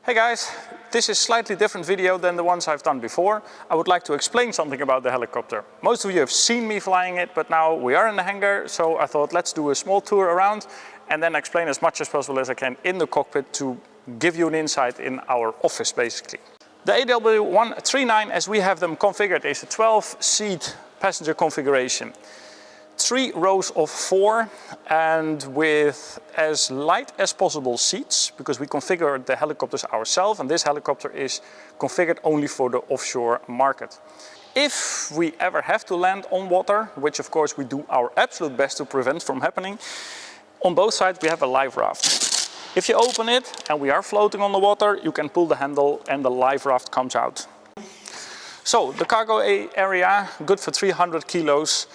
Hey guys, this is a slightly different video than the ones I've done before. I would like to explain something about the helicopter. Most of you have seen me flying it, but now we are in the hangar, so I thought let's do a small tour around and then explain as much as possible as I can in the cockpit to give you an insight in our office basically. The AW139 as we have them configured is a 12-seat passenger configuration. 3 rows of 4 and with as light as possible seats because we configured the helicopters ourselves, and this helicopter is configured only for the offshore market. If we ever have to land on water, which of course we do our absolute best to prevent from happening, on both sides we have a life raft. If you open it and we are floating on the water, you can pull the handle and the life raft comes out. So the cargo area, good for 300 kilos.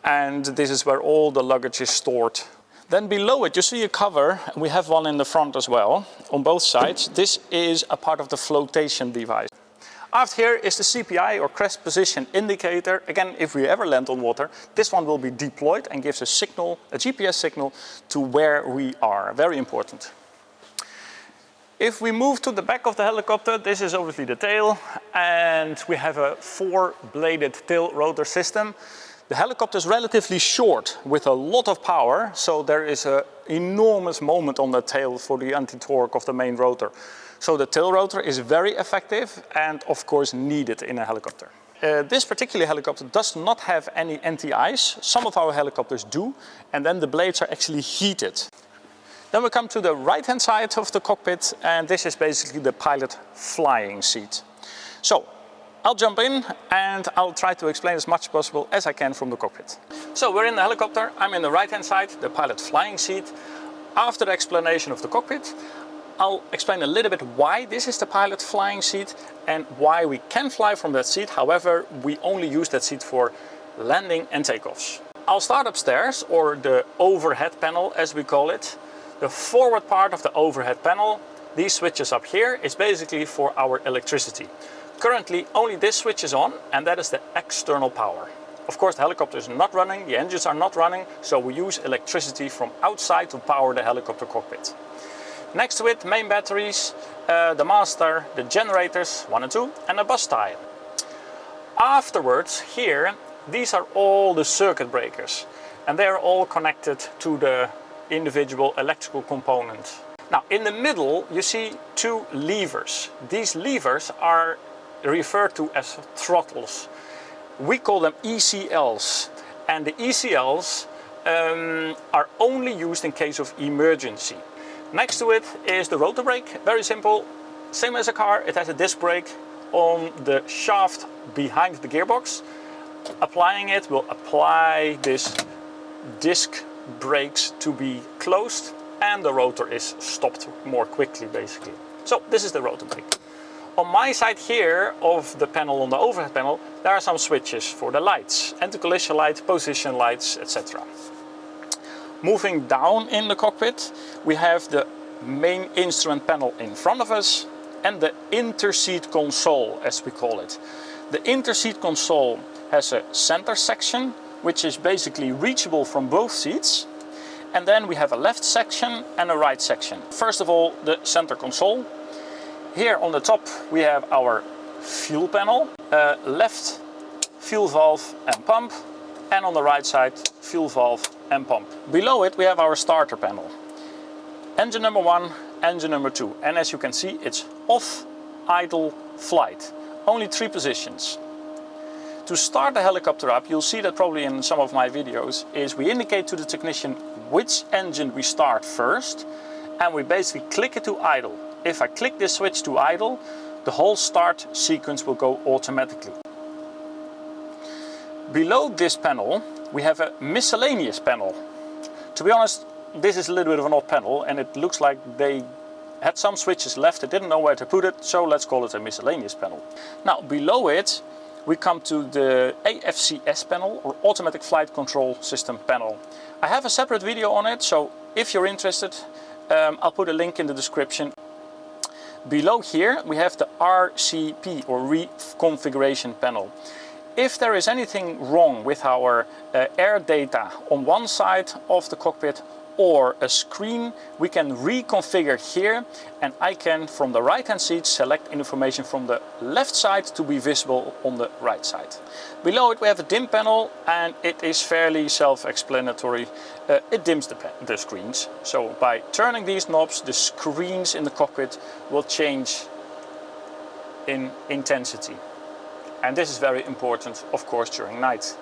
And this is where all the luggage is stored. Then below it you see a cover, and we have one in the front as well, on both sides. This is a part of the flotation device. After here is the CPI or crest position indicator. Again, if we ever land on water, this one will be deployed and gives a signal, a GPS signal to where we are. Very important. If we move to the back of the helicopter, this is obviously the tail, and we have a 4-bladed tail rotor system. The helicopter is relatively short with a lot of power, so there is an enormous moment on the tail for the anti-torque of the main rotor. So the tail rotor is very effective and of course needed in a helicopter. This particular helicopter does not have any anti-ice. Some of our helicopters do, and then the blades are actually heated. Then we come to the right-hand side of the cockpit, and this is basically the pilot flying seat. So I'll jump in and I'll try to explain as much as possible as I can from the cockpit. So we're in the helicopter, I'm in the right hand side, the pilot flying seat. After the explanation of the cockpit, I'll explain a little bit why this is the pilot flying seat and why we can fly from that seat. However, we only use that seat for landing and takeoffs. I'll start upstairs, or the overhead panel as we call it. The forward part of the overhead panel, these switches up here, is basically for our electricity. Currently only this switch is on, and that is the external power. Of course the helicopter is not running, the engines are not running, so we use electricity from outside to power the helicopter cockpit. Next to it, main batteries, the master, the generators 1 and 2, and a bus tie. Afterwards here, these are all the circuit breakers, and they are all connected to the individual electrical components. Now in the middle you see 2 levers. These levers are referred to as throttles. We call them ECLs, and the ECLs are only used in case of emergency. Next to it is the rotor brake, very simple, same as a car. It has a disc brake on the shaft behind the gearbox. Applying it will apply this disc brakes to be closed, and the rotor is stopped more quickly basically. So this is the rotor brake. On my side here of the panel, on the overhead panel, there are some switches for the lights, anti-collision light, position lights, etc. Moving down in the cockpit, we have the main instrument panel in front of us and the interseat console as we call it. The interseat console has a center section which is basically reachable from both seats, and then we have a left section and a right section. First of all, the center console. Here on the top we have our fuel panel, left fuel valve and pump, and on the right side fuel valve and pump. Below it we have our starter panel. Engine number 1, engine number 2, and as you can see it's off, idle, flight. Only 3 positions. To start the helicopter up, you'll see that probably in some of my videos, is we indicate to the technician which engine we start first, and we basically click it to idle. If I click this switch to idle, the whole start sequence will go automatically. Below this panel we have a miscellaneous panel. To be honest, this is a little bit of an odd panel, and it looks like they had some switches left, they didn't know where to put it, so let's call it a miscellaneous panel. Now below it we come to the AFCS panel, or Automatic Flight Control System panel. I have a separate video on it, so if you're interested, I'll put a link in the description. Below here we have the RCP, or reconfiguration panel. If there is anything wrong with our air data on one side of the cockpit or a screen, we can reconfigure here, and I can from the right hand seat select information from the left side to be visible on the right side. Below it we have a dim panel, and it is fairly self-explanatory. It dims the screens. So by turning these knobs, the screens in the cockpit will change in intensity. And this is very important, of course, during night.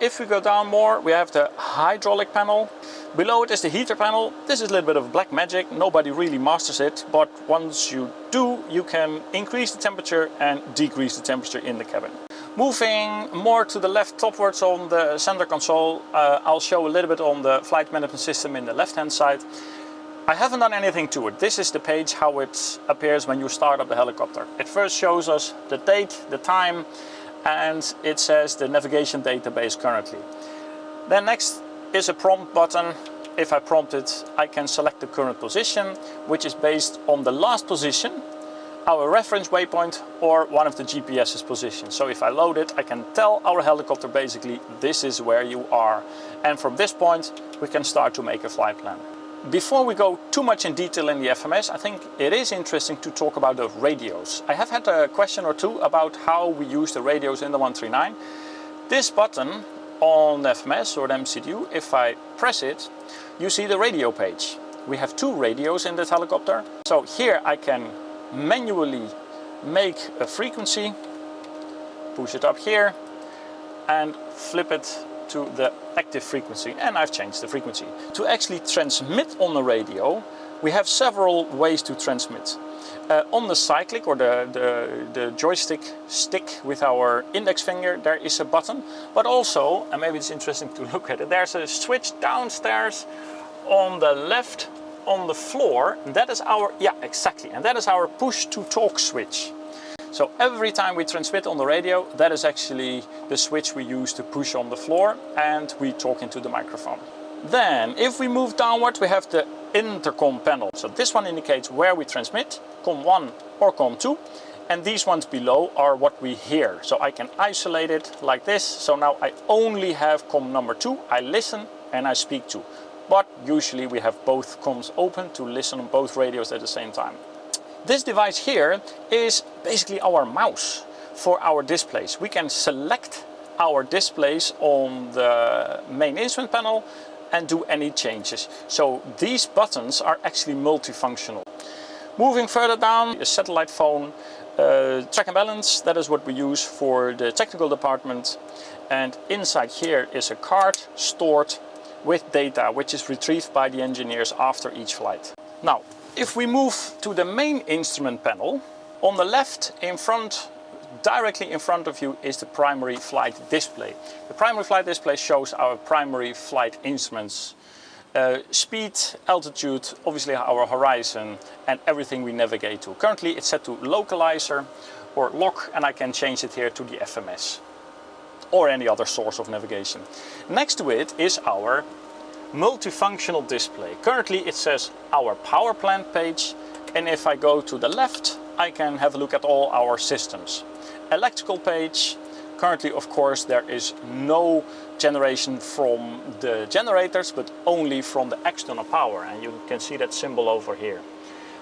If we go down more, we have the hydraulic panel. Below it is the heater panel. This is a little bit of black magic. Nobody really masters it, but once you do, you can increase the temperature and decrease the temperature in the cabin. Moving more to the left topwards on the center console, I'll show a little bit on the flight management system in the left hand side. I haven't done anything to it. This is the page how it appears when you start up the helicopter. It first shows us the date, the time, and it says the navigation database currently. Then next is a prompt button. If I prompt it, I can select the current position, which is based on the last position, our reference waypoint, or one of the GPS's positions. So if I load it, I can tell our helicopter basically this is where you are. And from this point, we can start to make a flight plan. Before we go too much in detail in the FMS, I think it is interesting to talk about the radios. I have had a question or two about how we use the radios in the 139. This button on the FMS or the MCU, if I press it, you see the radio page. We have two radios in this helicopter. So here I can manually make a frequency, push it up here, and flip it to the active frequency, and I've changed the frequency. To actually transmit on the radio, we have several ways to transmit. On the cyclic or the joystick stick with our index finger, there is a button, but also, and maybe it's interesting to look at it, there's a switch downstairs on the left on the floor. That is our, yeah, exactly, and that is our push to talk switch. So every time we transmit on the radio, that is actually the switch we use to push on the floor, and we talk into the microphone. Then, if we move downward, we have the intercom panel. So this one indicates where we transmit, COM1 or COM2, and these ones below are what we hear. So I can isolate it like this. So now I only have COM number 2, I listen and I speak to. But usually we have both comms open to listen on both radios at the same time. This device here is basically our mouse for our displays. We can select our displays on the main instrument panel and do any changes. So these buttons are actually multifunctional. Moving further down, a satellite phone, track and balance, that is what we use for the technical department. And inside here is a card stored with data, which is retrieved by the engineers after each flight. Now, if we move to the main instrument panel, on the left in front, directly in front of you, is the primary flight display. The primary flight display shows our primary flight instruments. Speed, altitude, obviously our horizon, and everything we navigate to. Currently it's set to localizer or lock, and I can change it here to the FMS or any other source of navigation. Next to it is our multifunctional display. Currently it says our power plant page, and if I go to the left, I can have a look at all our systems. Electrical page, currently of course there is no generation from the generators, but only from the external power, and you can see that symbol over here.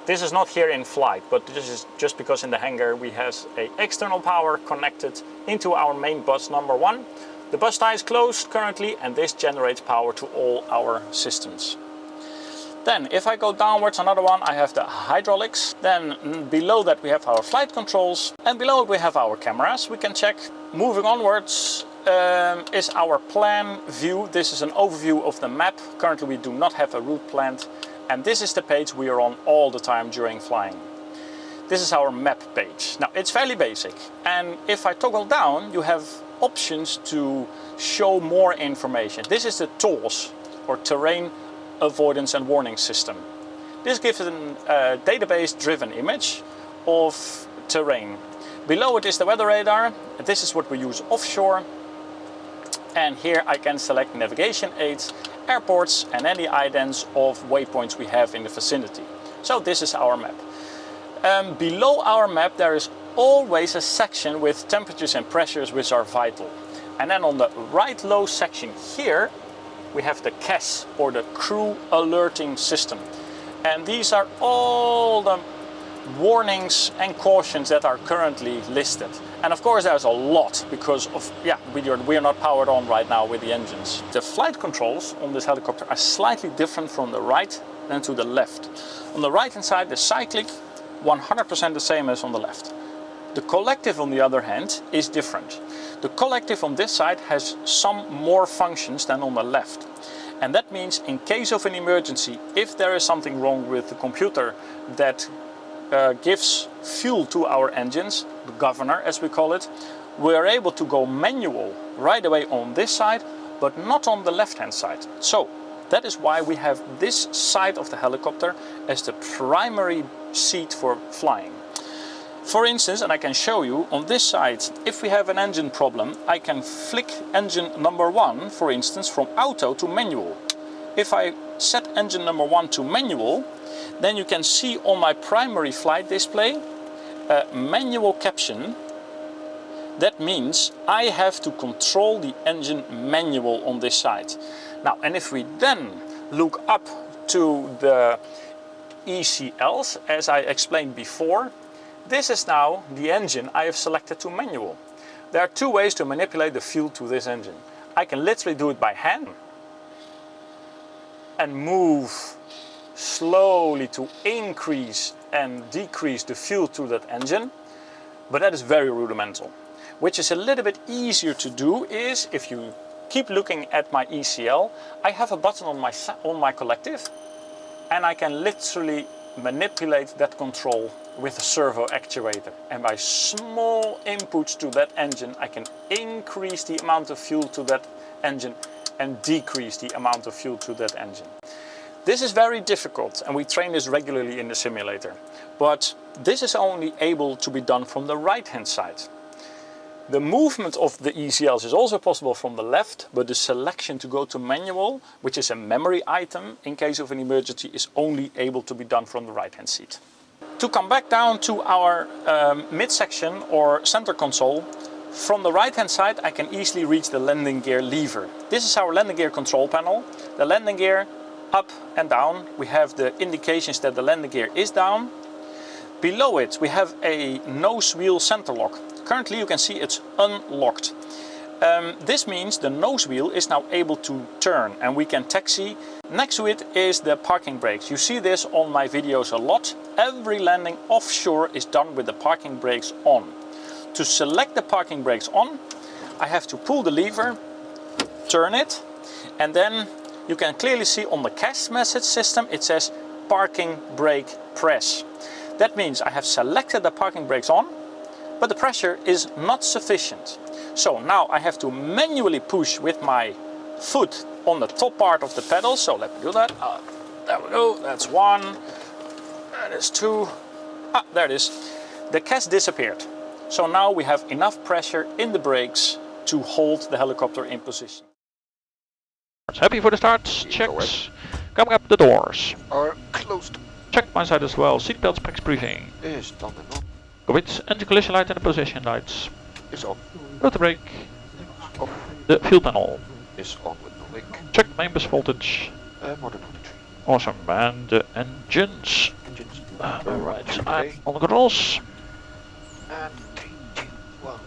This is not here in flight, but this is just because in the hangar we have an external power connected into our main bus number 1. The bus tie is closed currently, and this generates power to all our systems. Then if I go downwards, another one, I have the hydraulics. Then below that we have our flight controls, and below it we have our cameras we can check. Moving onwards is our plan view. This is an overview of the map. Currently we do not have a route planned, and this is the page we are on all the time during flying. This is our map page. Now it's fairly basic, and if I toggle down, you have options to show more information. This is the TAWS, or Terrain Avoidance and Warning System. This gives a database-driven image of terrain. Below it is the weather radar. This is what we use offshore. And here I can select navigation aids, airports, and any idents of waypoints we have in the vicinity. So this is our map. Below our map there is always a section with temperatures and pressures which are vital. And then on the right low section here, we have the CAS, or the Crew Alerting System. And these are all the warnings and cautions that are currently listed. And of course there's a lot, because of, we are not powered on right now with the engines. The flight controls on this helicopter are slightly different from the right than to the left. On the right hand side, the cyclic, 100% the same as on the left. The collective, on the other hand, is different. The collective on this side has some more functions than on the left. And that means in case of an emergency, if there is something wrong with the computer that gives fuel to our engines, the governor as we call it, we are able to go manual right away on this side, but not on the left hand side. So that is why we have this side of the helicopter as the primary seat for flying. For instance, and I can show you, on this side, if we have an engine problem, I can flick engine number 1, for instance, from auto to manual. If I set engine number 1 to manual, then you can see on my primary flight display a manual caption. That means I have to control the engine manual on this side. Now, and if we then look up to the ECLs, as I explained before, this is now the engine I have selected to manual. There are two ways to manipulate the fuel to this engine. I can literally do it by hand and move slowly to increase and decrease the fuel to that engine, but that is very rudimental. Which is a little bit easier to do is, if you keep looking at my ECL, I have a button on my collective, and I can literally manipulate that control with a servo actuator. And by small inputs to that engine, I can increase the amount of fuel to that engine and decrease the amount of fuel to that engine. This is very difficult, and we train this regularly in the simulator. But this is only able to be done from the right-hand side. The movement of the ECLs is also possible from the left, but the selection to go to manual, which is a memory item in case of an emergency, is only able to be done from the right-hand seat. To come back down to our midsection or center console, from the right-hand side I can easily reach the landing gear lever. This is our landing gear control panel. The landing gear up and down. We have the indications that the landing gear is down. Below it we have a nose wheel center lock. Currently you can see it's unlocked. This means the nose wheel is now able to turn and we can taxi. Next to it is the parking brakes. You see this on my videos a lot. Every landing offshore is done with the parking brakes on. To select the parking brakes on, I have to pull the lever, turn it, and then you can clearly see on the CAS message system it says parking brake press. That means I have selected the parking brakes on, but the pressure is not sufficient. So now I have to manually push with my foot on the top part of the pedal. So let me do that. There we go, that's one, that is two, there it is. The CAS disappeared. So now we have enough pressure in the brakes to hold the helicopter in position. Happy for the start, checks. Coming up, the doors are closed. Check my side as well, seatbelt specs briefing. Is done and on. Cockpit, engine collision light and the position lights. Is on. Rotor brake. Off. The fuel panel. Is on with no link. Check main bus voltage. More than 43. Awesome, and the engines. Engines. Alright, okay. on the controls. And 3, 2, 1.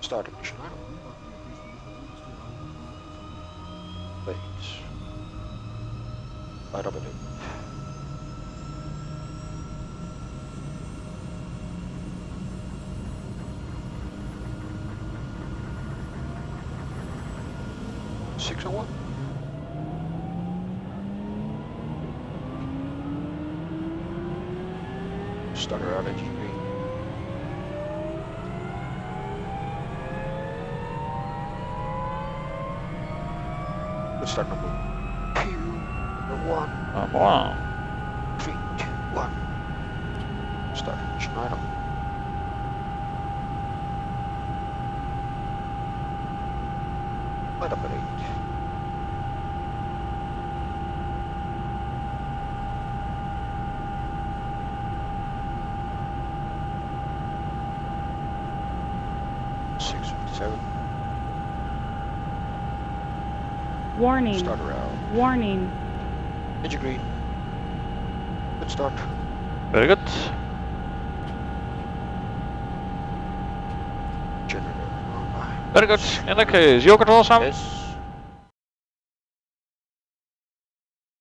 Start ignition. Wait. Right up and in. Six and one. Starter out engine green. Let's start number 2, number 1. Wow. 3, 2, 1. Start ignition item. Light up at 8. Warning. Start around. Warning. Engine green. Good start. Very good. Generator. Very good. In that case, your control, Sam. Yes.